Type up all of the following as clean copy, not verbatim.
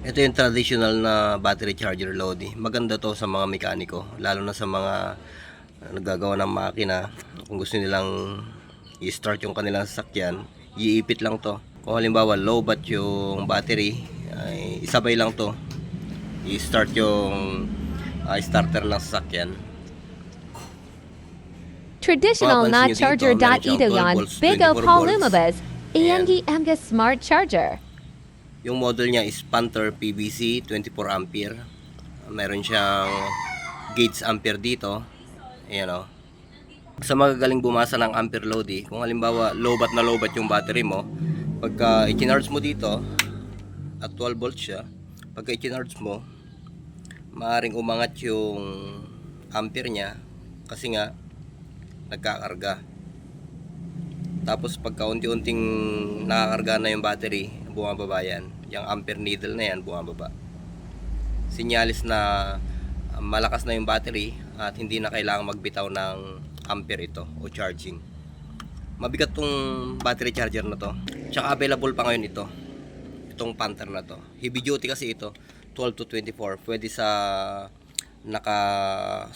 Ito yung traditional na battery charger, Lodi. Maganda to sa mga mekaniko, lalo na sa mga naggagawa ng makina. Kung gusto nilang i-start yung kanilang sasakyan, iipit lang to. Kung halimbawa low bat yung battery, ay isabay lang to. I-start yung starter ng sasakyan. Traditional Mapapansin na nyo dito, charger meron siyang ito 12 yon. volts, Big 24 Paul volts. Lumabas. Ayan. Iangi Amga Smart Charger. Yung model niya is Panther PVC 24 ampere. Meron siyang gauge ampere dito. Ayan o. Sa magagaling bumasa ng ampere load kung halimbawa lowbat na lowbat yung battery mo, pagka i-charge mo dito at 12 volts siya, pagka i-charge mo, maaring umangat yung ampere niya kasi nga nagkakarga. Tapos pagka unti-unting nakakarga na yung battery, bumababa yan. Yung ampere needle na yan, bumababa. Sinyalis na malakas na yung battery at hindi na kailangan magbitaw ng ampere ito o charging. Mabigat tong battery charger na to. Tsaka available pa ngayon ito. Itong Panther na to. Heavy duty kasi ito. 12 to 24. Pwede sa naka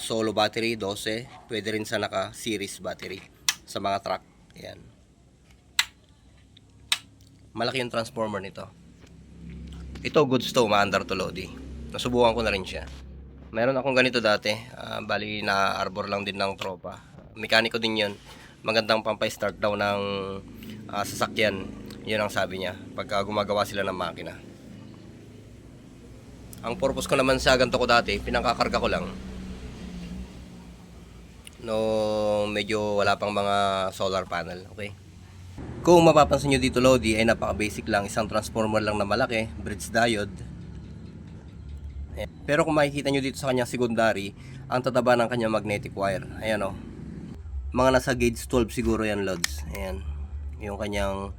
solo battery 12. Pwede rin sa naka series battery sa mga truck. Ayan. Malaki yung transformer nito. Ito goods to, umaandar to, Lodi. Nasubukan ko na rin siya. Meron akong ganito dati. Bali na arbor lang din ng tropa. Mekaniko din yun. Magandang pampay-start daw ng sasakyan. Yun ang sabi niya pagka gumagawa sila ng makina. Ang purpose ko naman sa ganito ko dati, pinangkakarga ko lang no medyo wala pang mga solar panel. Okay. Kung mapapansin nyo dito, Lodi, ay napaka basic lang. Isang transformer lang na malaki, bridge diode. Ayan. Pero kung makikita nyo dito sa kanyang secondary, ang tataba ng kanyang magnetic wire. Ayan o. Mga nasa gauge 12 siguro yan, Lods. Ayan. Yung kanyang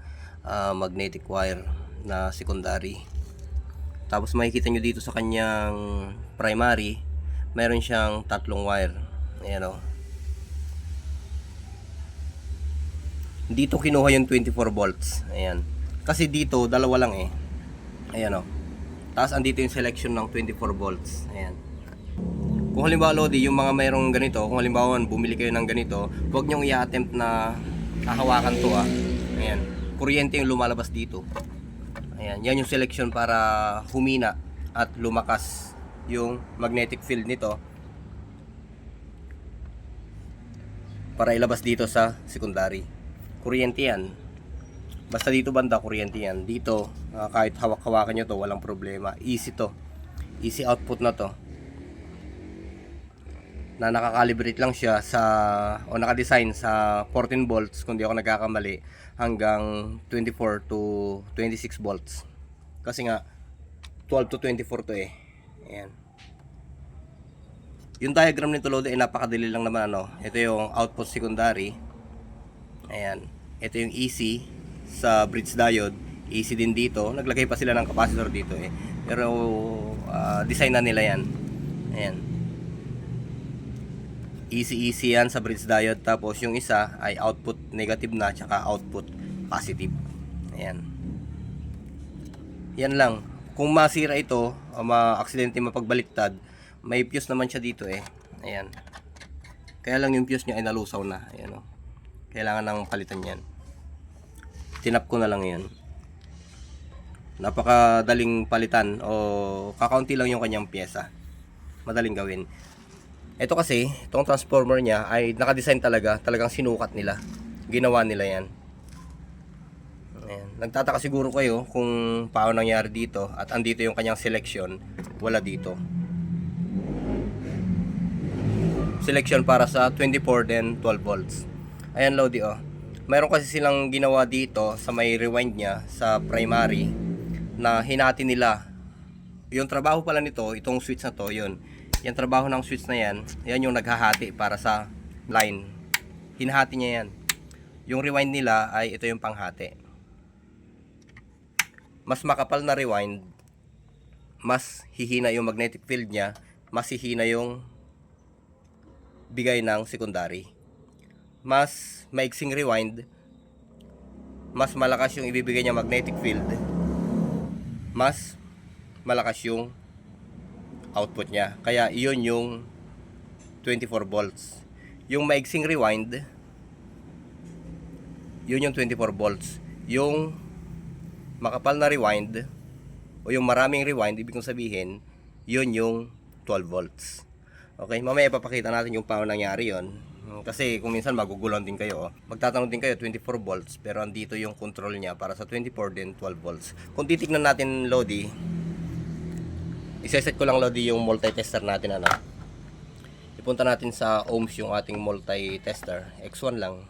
magnetic wire na secondary. Tapos makikita nyo dito sa kanyang primary, meron siyang tatlong wire. Ayan o. Dito kinuha yung 24 volts. Ayan. Kasi dito, dalawa lang eh. Ayan o. Tapos andito yung selection ng 24 volts. Ayan. Kung halimbawa, Lodi, yung mga mayroong ganito, kung halimbawa bumili kayo ng ganito, huwag nyong i-attempt na hahawakan to Ayan. Kuryente yung lumalabas dito. Ayan. Yan yung selection para humina at lumakas yung magnetic field nito para ilabas dito sa secondary. Kuryente yan. Basta dito banda, kuryente yan. Dito, kahit hawak-hawakan nyo to, walang problema. Easy to. Easy output na to. Na nakakalibrate lang siya sa o nakadesign sa 14 volts kung di ako nagkakamali hanggang 24 to 26 volts. Kasi nga 12 to 24 to eh. Ayan. Yung diagram nito, Lodi, ay napakadali lang naman Ito yung output secondary. Ayan. Ito yung EC sa bridge diode. EC din dito. Naglagay pa sila ng capacitor dito eh. Pero design na nila yan. Ayan. EC yan sa bridge diode. Tapos yung isa ay output negative na tsaka output positive. Ayan. Yan lang. Kung masira ito, ma-aksidente, mapagbaliktad, may fuse naman siya dito eh. Ayan. Kaya lang yung fuse niya ay nalusaw na. Ayan o. Kailangan nang palitan yan. Tinap ko na lang yan. Napakadaling palitan o kakaunti lang yung kanyang pyesa. Madaling gawin. Ito kasi, itong transformer niya ay nakadesign talagang sinukat nila. Ginawa nila yan. Ayan. Nagtataka siguro kayo kung paano nangyari dito at andito yung kanyang selection, wala dito. Selection para sa 24 then 12 volts. Ayan, Lodi Mayroon kasi silang ginawa dito sa may rewind niya sa primary na hinati nila. Yung trabaho pala nito, itong switch na to, yun. Yung trabaho ng switch na yan, yan yung naghahati para sa line. Hinahati niya yan. Yung rewind nila ay ito yung panghati. Mas makapal na rewind, mas hihina yung magnetic field niya, mas hihina yung bigay ng secondary. Mas maiksing rewind, mas malakas yung ibibigay niya magnetic field, mas malakas yung output niya. Kaya iyon yung 24 volts. Yung maigsing rewind, yun yung 24 volts. Yung makapal na rewind o yung maraming rewind, ibig kong sabihin, yun yung 12 volts. Okay, mamaya ipapakita natin yung paano nangyari yun. Kasi kung minsan magugulon din kayo, magtatanong din kayo 24 volts, pero andito yung control niya para sa 24 din 12 volts. Kung titignan natin, Lodi, iseset ko lang, Lodi, yung multi-tester natin. Ipunta natin sa ohms yung ating multi-tester. X1 lang.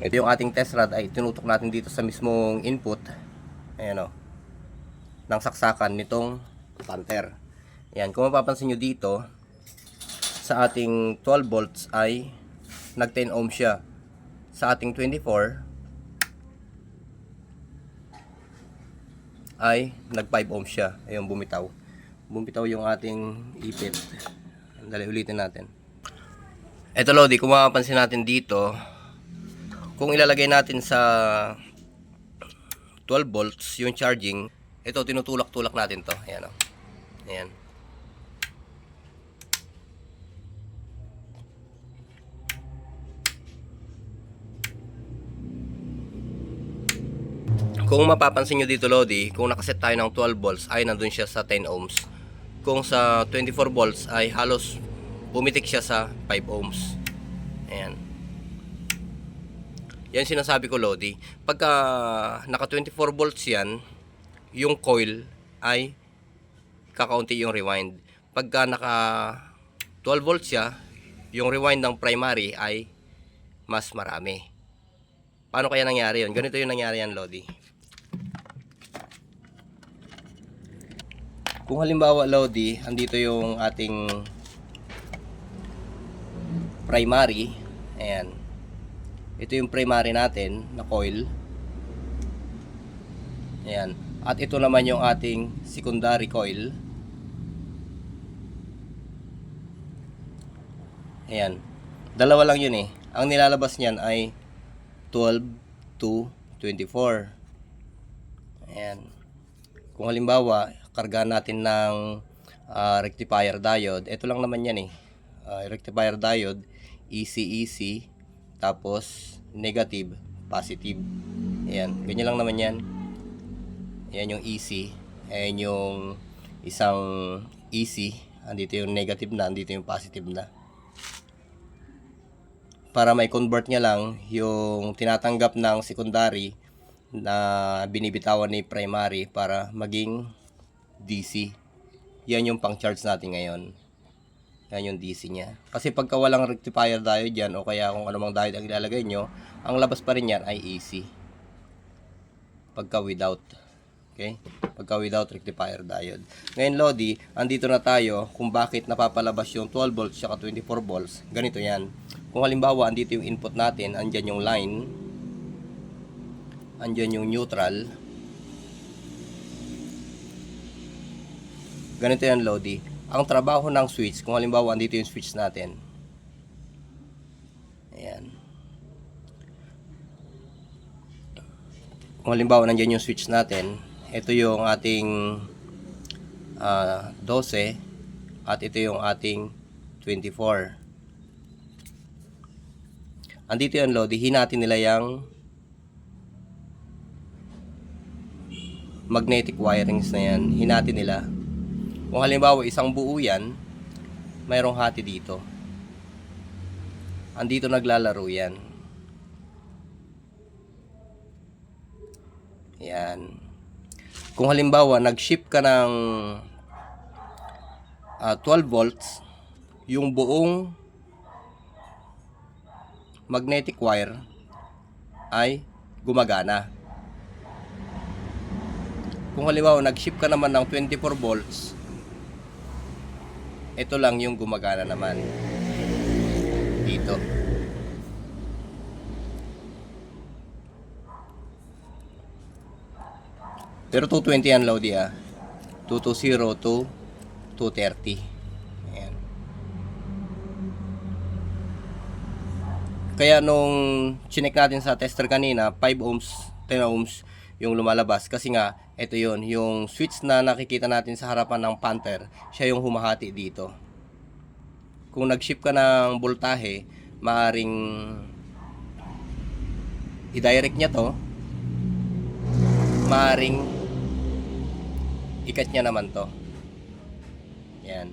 Ito yung ating test rod, ay tinutok natin dito sa mismong input. Ayan o, ng saksakan nitong Panther. Ayan, kung mapapansin nyo dito, sa ating 12 volts ay nag 10 ohms siya. Sa ating 24 ay nag 5 ohms siya. Ayun, bumitaw. Bumitaw yung ating ipit. Dali, ulitin natin. Ito, Lodi, kung mapapansin natin dito, kung ilalagay natin sa 12 volts yung charging, ito tinutulak-tulak natin to. Ayan o. Ayan. Kung mapapansin nyo dito, Lodi, kung nakaset tayo ng 12 volts ay nandun siya sa 10 ohms. Kung sa 24 volts ay halos pumitik siya sa 5 ohms. Ayan. Yan sinasabi ko, Lodi. Pagka naka 24 volts yan, yung coil ay kakaunti yung rewind. Pagka naka 12 volts siya, yung rewind ng primary ay mas marami. Paano kaya nangyari yun? Ganito yung nangyari yan, Lodi. Kung halimbawa, Lodi, andito yung ating primary. Ayan. Ito yung primary natin na coil. Ayan. At ito naman yung ating secondary coil. Ayan. Dalawa lang yun eh. Ang nilalabas niyan ay 12 to 24. Ayan. Kung halimbawa, kargahan natin ng rectifier diode. Ito lang naman yan eh. Rectifier diode, EC, tapos negative, positive. Ayan, ganyan lang naman yan. Ayan yung EC. Ayan yung isang EC. Andito yung negative na, andito yung positive na. Para may convert niya lang yung tinatanggap ng secondary na binibitawan ni primary para maging DC. Yan yung pang charge natin ngayon. Yan yung DC niya. Kasi pagka walang rectifier diode dyan, o kaya kung anumang diode ang ilalagay nyo, ang labas pa rin yan ay AC. Pagka without. Okay? Pagka without rectifier diode. Ngayon, Lodi, andito na tayo kung bakit napapalabas yung 12 volts at 24 volts. Ganito yan. Kung halimbawa, andito yung input natin, andyan yung line, andyan yung neutral. Ganito yan, Lodi. Ang trabaho ng switch, kung halimbawa andito yung switch natin. Ayan. Kung halimbawa nandiyan yung switch natin, ito yung ating 12 at ito yung ating 24. Andito yung Lodi, hinati nila yung magnetic wirings na yan. Hinati nila. Kung halimbawa isang buo yan, mayroong hati dito. Andito naglalaro yan. Yan. Kung halimbawa nag-shift ka ng 12 volts, yung buong magnetic wire ay gumagana. Kung halimbawa nag-shift ka naman ng 24 volts, ito lang yung gumagana naman dito. Pero 220 yan, Lodi, 220 to 230. Ayan. Kaya nung chinek natin sa tester kanina, 5 ohms, 10 ohms yung lumalabas. Kasi nga, ito yon yung switch na nakikita natin sa harapan ng Panther, siya yung humahati dito. Kung nag-shift ka ng voltahe, maaring i-direct niya to, maaring ikat niya naman to. Yan.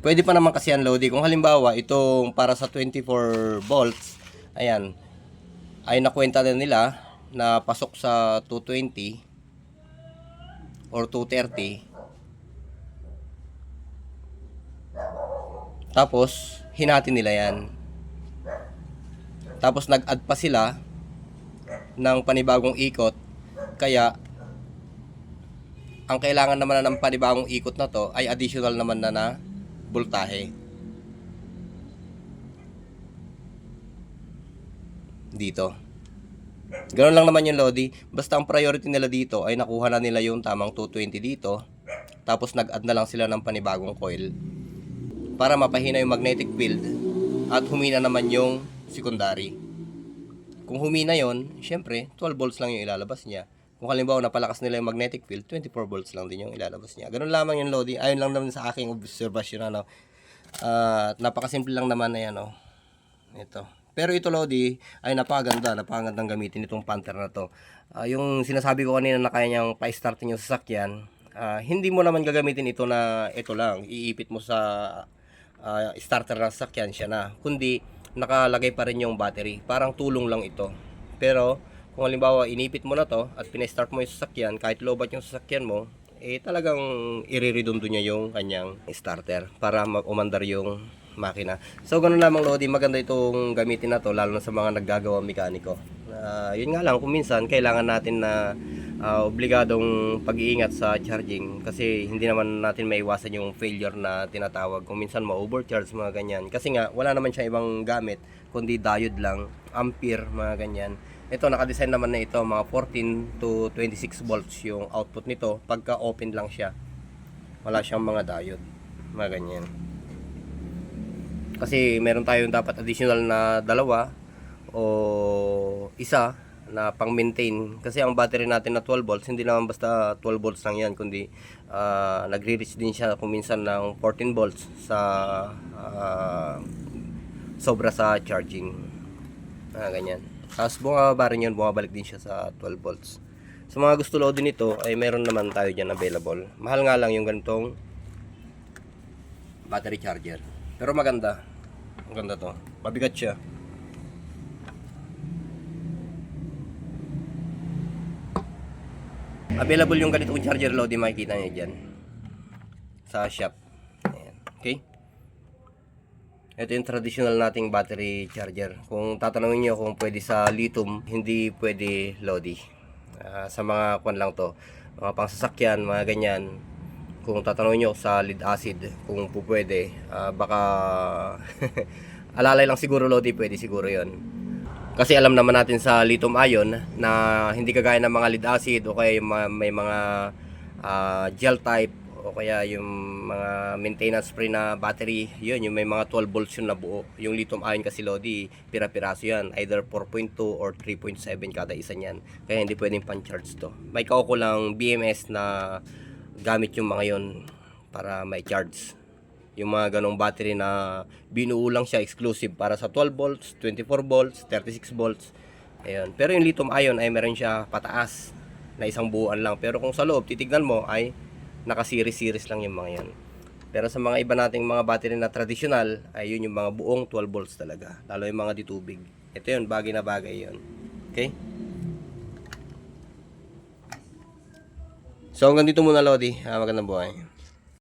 Pwede pa naman kasi yan, Lodi. Kung halimbawa, itong para sa 24 volts, ayan, ay nakwenta na nila na pasok sa 220 or 230. Tapos, hinati nila yan. Tapos, nag-add pa sila ng panibagong ikot. Kaya, ang kailangan naman ng panibagong ikot na to ay additional naman na voltahe. Dito. Ganoon lang naman yung Lodi. Basta ang priority nila dito ay nakuha na nila yung tamang 220 dito. Tapos nag-add na lang sila ng panibagong coil para mapahina yung magnetic field at humina naman yung secondary. Kung humina yon, syempre 12 volts lang yung ilalabas niya. Kung halimbawa napalakas nila yung magnetic field, 24 volts lang din yung ilalabas niya. Ganun lamang yung Lodi. Ayon lang naman sa aking observation, ano. Napakasimple lang naman na yan, oh. Ito. Pero ito, Lodi, ay napakagandang gamitin itong Panther na to. Yung sinasabi ko kanina na kaya niyang pa-startin yung sasakyan, hindi mo naman gagamitin ito na ito lang, iipit mo sa starter ng sasakyan siya na, kundi nakalagay pa rin yung battery. Parang tulong lang ito. Pero kung halimbawa inipit mo na to at pina-start mo yung sasakyan, kahit lobat yung sasakyan mo, talagang iriredondo niya yung kanyang starter para umandar yung makina. So ganun lamang, Lodi, maganda itong gamitin na to, lalo na sa mga naggagawa mekaniko. Yun nga lang, kung minsan kailangan natin na obligadong pag-iingat sa charging kasi hindi naman natin maiwasan yung failure na tinatawag. Kung minsan ma-overcharge, mga ganyan. Kasi nga wala naman siya ibang gamit kundi diode lang, ampere, mga ganyan. Ito, naka-design naman na ito, mga 14 to 26 volts yung output nito pagka open lang siya. Wala siyang mga diode, mga ganyan. Kasi meron tayong dapat additional na dalawa o isa na pang maintain. Kasi ang battery natin na 12 volts, hindi naman basta 12 volts lang yan, kundi nagre-reach din siya kung minsan ng 14 volts sa sobra sa charging. Ganyan. Tapos bumababa rin yun, bumabalik din siya sa 12 volts. Sa mga gusto load din ito, ay meron naman tayo dyan available. Mahal nga lang yung ganitong battery charger. Pero maganda. Maganda to. Mabigat siya. Available yung ganitong charger load, makikita nyo dyan sa shop. Ayan. Okay? Ito yung traditional nating battery charger. Kung tatanungin nyo kung pwede sa lithium, hindi pwede, Lodi. Sa mga kwan lang to, mga pangsasakyan, mga ganyan. Kung tatanungin nyo sa lead acid, kung po pwede, baka alalay lang siguro, Lodi, pwede siguro yon. Kasi alam naman natin sa lithium ion na hindi kagaya ng mga lead acid o kaya yung may mga gel type o kaya yung mga maintenance free na battery, yun yung may mga 12 volts yun na buo. Yung lithium ion kasi, Lodi, pira-piraso yan, either 4.2 or 3.7 kada isa niyan, kaya hindi pwedeng pan-charge to. May kaukulang BMS na gamit yung mga yun para may charge. Yung mga ganong battery na binuo lang siya exclusive para sa 12 volts, 24 volts, 36 volts. Ayun. Pero yung lithium ion ay meron siya pataas na isang buuan lang. Pero kung sa loob titignan mo ay naka-series lang yung mga yan. Pero sa mga iba nating mga battery na traditional ay yun yung mga buong 12 volts talaga. Lalo yung mga ditubig. Ito yun, bagay na bagay yun. Okay? So hanggang dito muna, Lodi. Magandang buhay.